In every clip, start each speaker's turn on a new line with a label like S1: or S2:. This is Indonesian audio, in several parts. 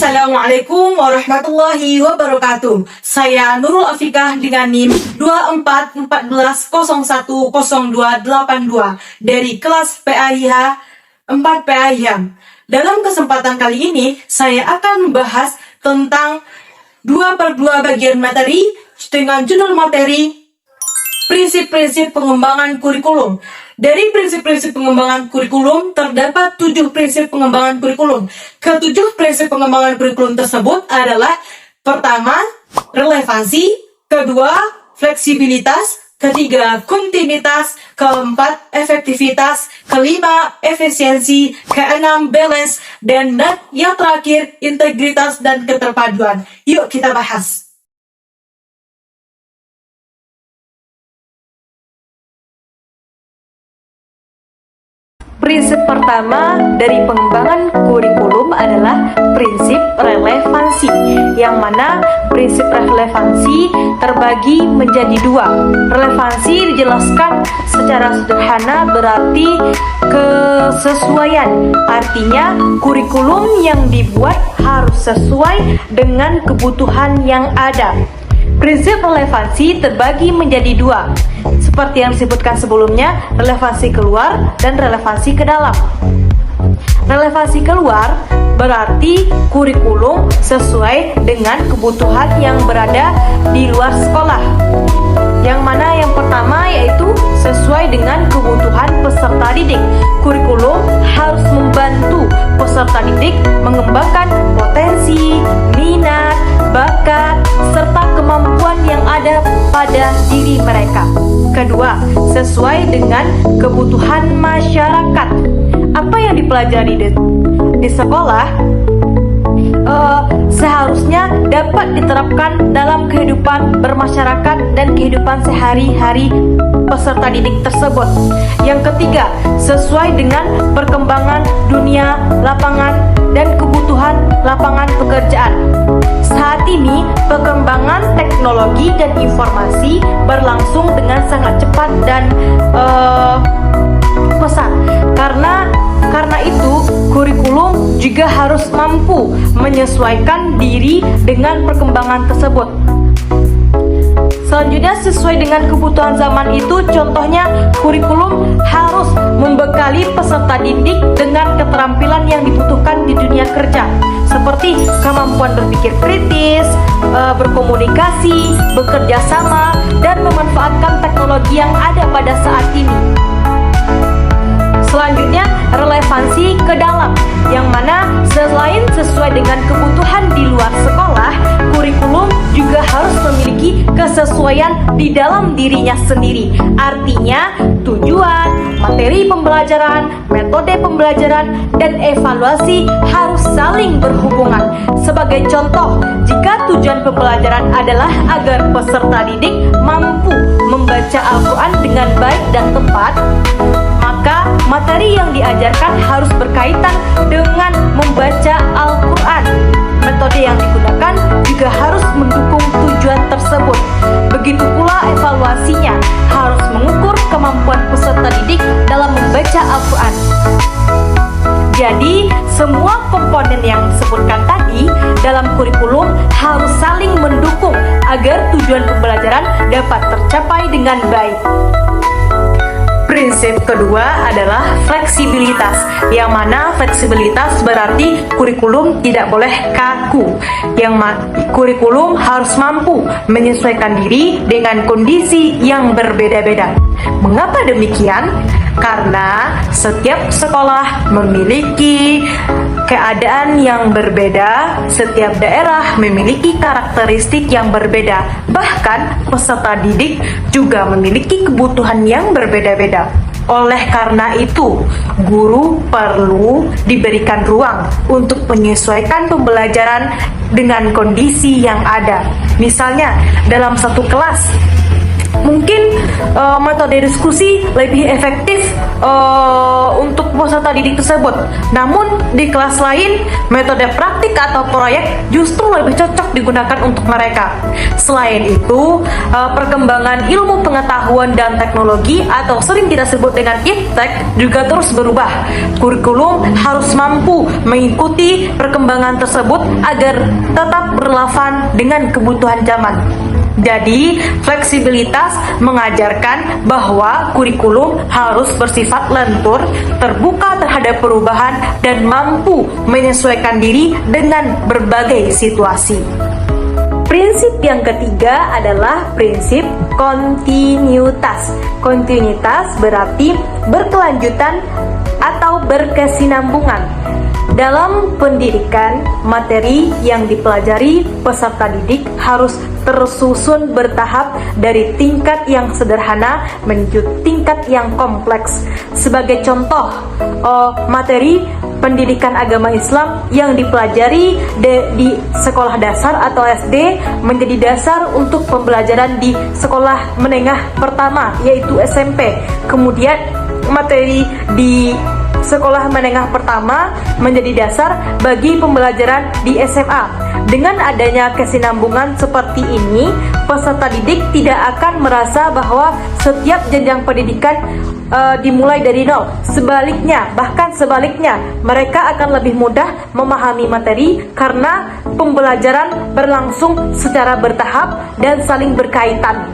S1: Assalamualaikum warahmatullahi wabarakatuh. Saya Nurul Afikah dengan NIM 2414010282 dari kelas PAIH 4 PAIH. Dalam kesempatan kali ini, saya akan membahas tentang 2/2 bagian materi dengan judul materi prinsip-prinsip pengembangan kurikulum. Dari prinsip-prinsip pengembangan kurikulum terdapat 7 prinsip pengembangan kurikulum. Ketujuh prinsip pengembangan kurikulum tersebut adalah: pertama, relevansi; kedua, fleksibilitas; ketiga, kontinuitas; keempat, efektivitas; kelima, efisiensi; keenam, balance; dan yang terakhir, integritas dan keterpaduan. Yuk kita bahas.
S2: Prinsip pertama dari pengembangan kurikulum adalah prinsip relevansi, yang mana prinsip relevansi terbagi menjadi 2. Relevansi dijelaskan secara sederhana berarti kesesuaian, artinya kurikulum yang dibuat harus sesuai dengan kebutuhan yang ada. Prinsip relevansi terbagi menjadi 2. Seperti yang disebutkan sebelumnya, relevansi keluar dan relevansi ke dalam. Relevansi keluar berarti kurikulum sesuai dengan kebutuhan yang berada di luar sekolah. Yang mana yang pertama yaitu sesuai dengan kebutuhan peserta didik. Kurikulum harus membantu peserta didik mengembangkan potensi, minat, bakat, serta kemampuan yang ada pada diri mereka. Kedua, sesuai dengan kebutuhan masyarakat. Apa yang dipelajari di sekolah seharusnya dapat diterapkan dalam kehidupan bermasyarakat dan kehidupan sehari-hari peserta didik tersebut. Yang ketiga, sesuai dengan perkembangan dunia lapangan dan kebutuhan lapangan pekerjaan. Saat ini, perkembangan teknologi dan informasi berlangsung dengan sangat cepat dan pesat. Karena itu, kurikulum juga harus mampu menyesuaikan diri dengan perkembangan tersebut. Selanjutnya, sesuai dengan kebutuhan zaman itu, contohnya kurikulum harus membekali peserta didik dengan keterampilan yang dibutuhkan di dunia kerja, seperti kemampuan berpikir kritis, berkomunikasi, bekerja sama, dan memanfaatkan teknologi yang ada pada saat ini. Selanjutnya, relevansi ke dalam, yang mana selain sesuai dengan kebutuhan di luar sekolah, kurikulum juga harus memiliki kesesuaian di dalam dirinya sendiri. Artinya, tujuan, materi pembelajaran, metode pembelajaran, dan evaluasi harus saling berhubungan. Sebagai contoh, jika tujuan pembelajaran adalah agar peserta didik mampu membaca Al-Quran dengan baik dan tepat, maka materi yang diajarkan harus berkaitan dengan membaca Al-Quran. Metode yang digunakan juga harus mendukung tujuan tersebut. Begitu pula evaluasinya harus mengukur kemampuan peserta didik dalam membaca Al-Quran. Jadi, semua komponen yang disebutkan tadi dalam kurikulum harus saling mendukung agar tujuan pembelajaran dapat tercapai dengan baik. Prinsip kedua adalah fleksibilitas, yang mana fleksibilitas berarti kurikulum tidak boleh kaku, kurikulum harus mampu menyesuaikan diri dengan kondisi yang berbeda-beda. Mengapa demikian? Karena setiap sekolah memiliki keadaan yang berbeda, setiap daerah memiliki karakteristik yang berbeda, bahkan peserta didik juga memiliki kebutuhan yang berbeda-beda. Oleh karena itu, guru perlu diberikan ruang untuk menyesuaikan pembelajaran dengan kondisi yang ada. Misalnya, dalam satu kelas Mungkin metode diskusi lebih efektif untuk peserta didik tersebut. Namun di kelas lain, metode praktik atau proyek justru lebih cocok digunakan untuk mereka. Selain itu, perkembangan ilmu pengetahuan dan teknologi atau sering kita sebut dengan iptek juga terus berubah. Kurikulum harus mampu mengikuti perkembangan tersebut agar tetap relevan dengan kebutuhan zaman. Jadi, fleksibilitas mengajarkan bahwa kurikulum harus bersifat lentur, terbuka terhadap perubahan, dan mampu menyesuaikan diri dengan berbagai situasi. Prinsip yang ketiga adalah prinsip kontinuitas. Kontinuitas berarti berkelanjutan atau berkesinambungan. Dalam pendidikan, materi yang dipelajari peserta didik harus tersusun bertahap dari tingkat yang sederhana menuju tingkat yang kompleks. Sebagai contoh, materi pendidikan agama Islam yang dipelajari di sekolah dasar atau SD menjadi dasar untuk pembelajaran di sekolah menengah pertama, yaitu SMP. Kemudian materi di sekolah menengah pertama menjadi dasar bagi pembelajaran di SMA. Dengan adanya kesinambungan seperti ini, peserta didik tidak akan merasa bahwa setiap jenjang pendidikan dimulai dari nol. Sebaliknya, bahkan sebaliknya, mereka akan lebih mudah memahami materi karena pembelajaran berlangsung secara bertahap dan saling berkaitan.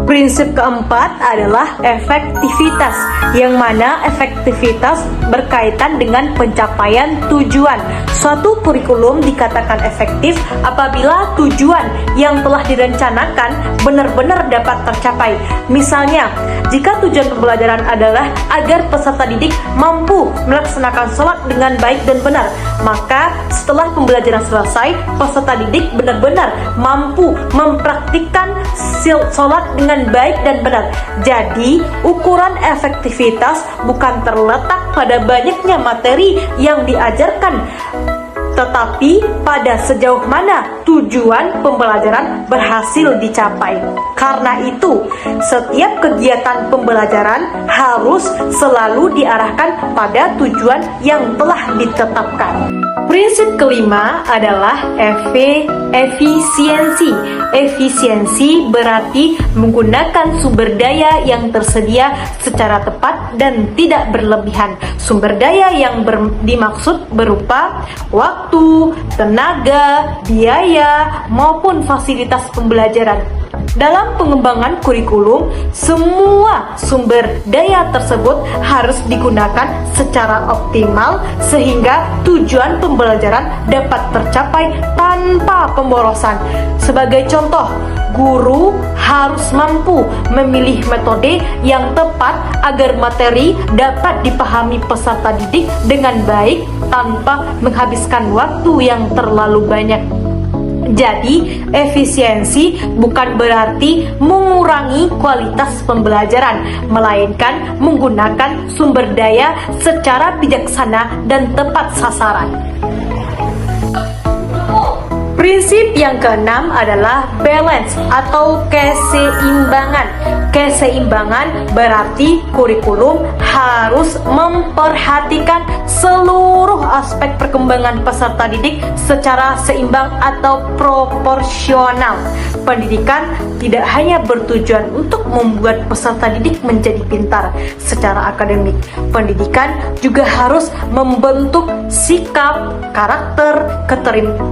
S2: Prinsip keempat adalah efektivitas, yang mana efektivitas berkaitan dengan pencapaian tujuan. Suatu kurikulum dikatakan efektif apabila tujuan yang telah direncanakan benar-benar dapat tercapai. Misalnya, jika tujuan pembelajaran adalah agar peserta didik mampu melaksanakan sholat dengan baik dan benar, maka setelah pembelajaran selesai, peserta didik benar-benar mampu mempraktikkan sholat dengan baik dan benar. Jadi, ukuran efektivitas bukan terletak pada banyaknya materi yang diajarkan, tetapi pada sejauh mana tujuan pembelajaran berhasil dicapai. Karena itu, setiap kegiatan pembelajaran harus selalu diarahkan pada tujuan yang telah ditetapkan. Prinsip kelima adalah efisiensi. Efisiensi berarti menggunakan sumber daya yang tersedia secara tepat dan tidak berlebihan. Sumber daya yang dimaksud berupa waktu, tenaga, biaya, maupun fasilitas pembelajaran. Dalam pengembangan kurikulum, semua sumber daya tersebut harus digunakan secara optimal sehingga tujuan pembelajaran dapat tercapai tanpa pemborosan. Sebagai contoh, guru harus mampu memilih metode yang tepat agar materi dapat dipahami peserta didik dengan baik tanpa menghabiskan waktu yang terlalu banyak. Jadi, efisiensi bukan berarti mengurangi kualitas pembelajaran, melainkan menggunakan sumber daya secara bijaksana dan tepat sasaran. Prinsip yang keenam adalah balance atau keseimbangan. Keseimbangan berarti kurikulum harus memperhatikan seluruh aspek perkembangan peserta didik secara seimbang atau proporsional. Pendidikan tidak hanya bertujuan untuk membuat peserta didik menjadi pintar secara akademik. Pendidikan juga harus membentuk sikap, karakter,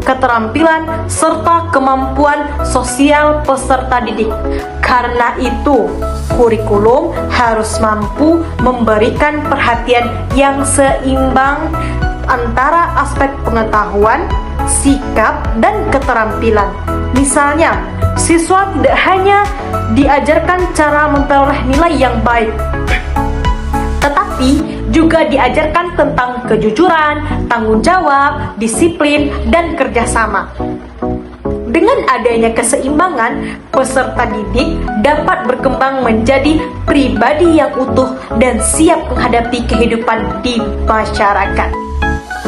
S2: keterampilan, serta kemampuan sosial peserta didik. Karena itu, kurikulum harus mampu memberikan perhatian yang seimbang antara aspek pengetahuan, sikap, dan keterampilan. Misalnya, siswa tidak hanya diajarkan cara memperoleh nilai yang baik, tetapi juga diajarkan tentang kejujuran, tanggung jawab, disiplin, dan kerjasama. Dengan adanya keseimbangan, peserta didik dapat berkembang menjadi pribadi yang utuh dan siap menghadapi kehidupan di masyarakat.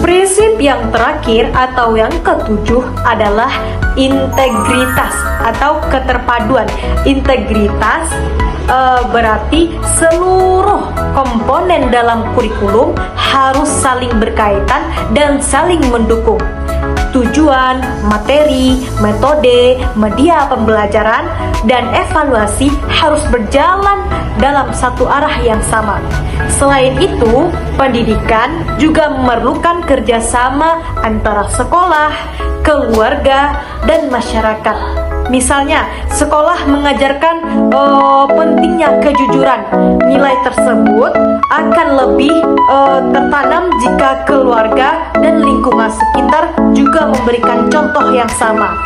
S2: Prinsip yang terakhir atau yang ketujuh adalah integritas atau keterpaduan. Integritas berarti seluruh komponen dalam kurikulum harus saling berkaitan dan saling mendukung. Tujuan, materi, metode, media pembelajaran, dan evaluasi harus berjalan dalam satu arah yang sama. Selain itu, pendidikan juga memerlukan kerjasama antara sekolah, keluarga, dan masyarakat. Misalnya, sekolah mengajarkan pentingnya kejujuran. Nilai tersebut akan lebih tertanam jika keluarga dan lingkungan sekitar juga memberikan contoh yang sama.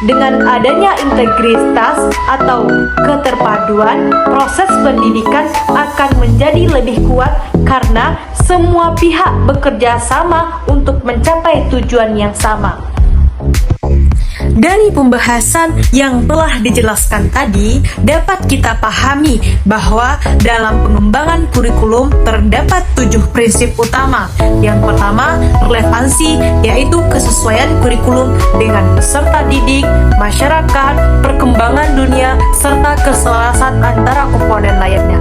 S2: Dengan adanya integritas atau keterpaduan, proses pendidikan akan menjadi lebih kuat karena semua pihak bekerja sama untuk mencapai tujuan yang sama.
S1: Dari pembahasan yang telah dijelaskan tadi, dapat kita pahami bahwa dalam pengembangan kurikulum terdapat 7 prinsip utama. Yang pertama, relevansi, yaitu kesesuaian kurikulum dengan peserta didik, masyarakat, perkembangan dunia, serta keselarasan antara komponen lainnya.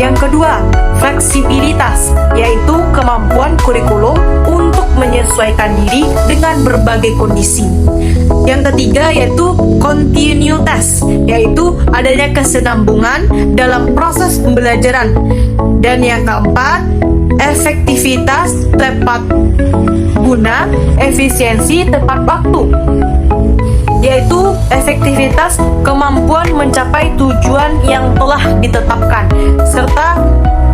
S1: Yang kedua, fleksibilitas, yaitu kemampuan kurikulum untuk menyesuaikan diri dengan berbagai kondisi. Yang ketiga yaitu kontinuitas, yaitu adanya kesinambungan dalam proses pembelajaran. Dan yang keempat, efektivitas tepat guna, efisiensi tepat waktu, yaitu efektivitas kemampuan mencapai tujuan yang telah ditetapkan. Serta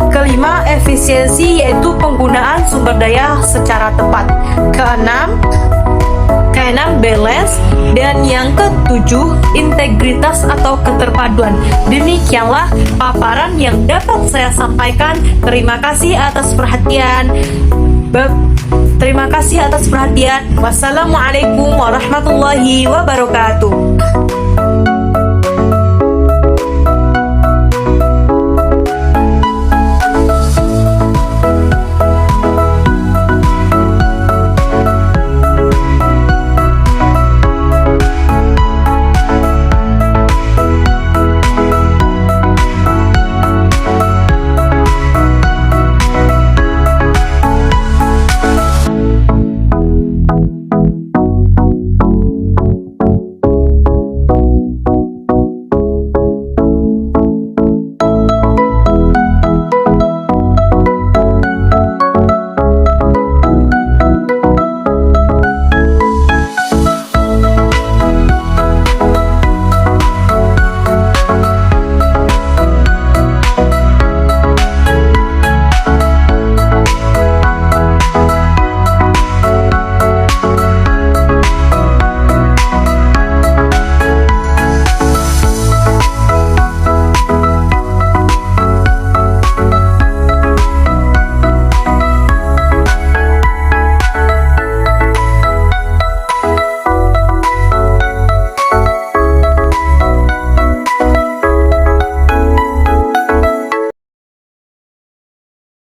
S1: kelima, efisiensi, yaitu penggunaan sumber daya secara tepat. Keenam, balance. Dan yang ketujuh, integritas atau keterpaduan. Demikianlah paparan yang dapat saya sampaikan. Terima kasih atas perhatian. Wassalamualaikum warahmatullahi wabarakatuh.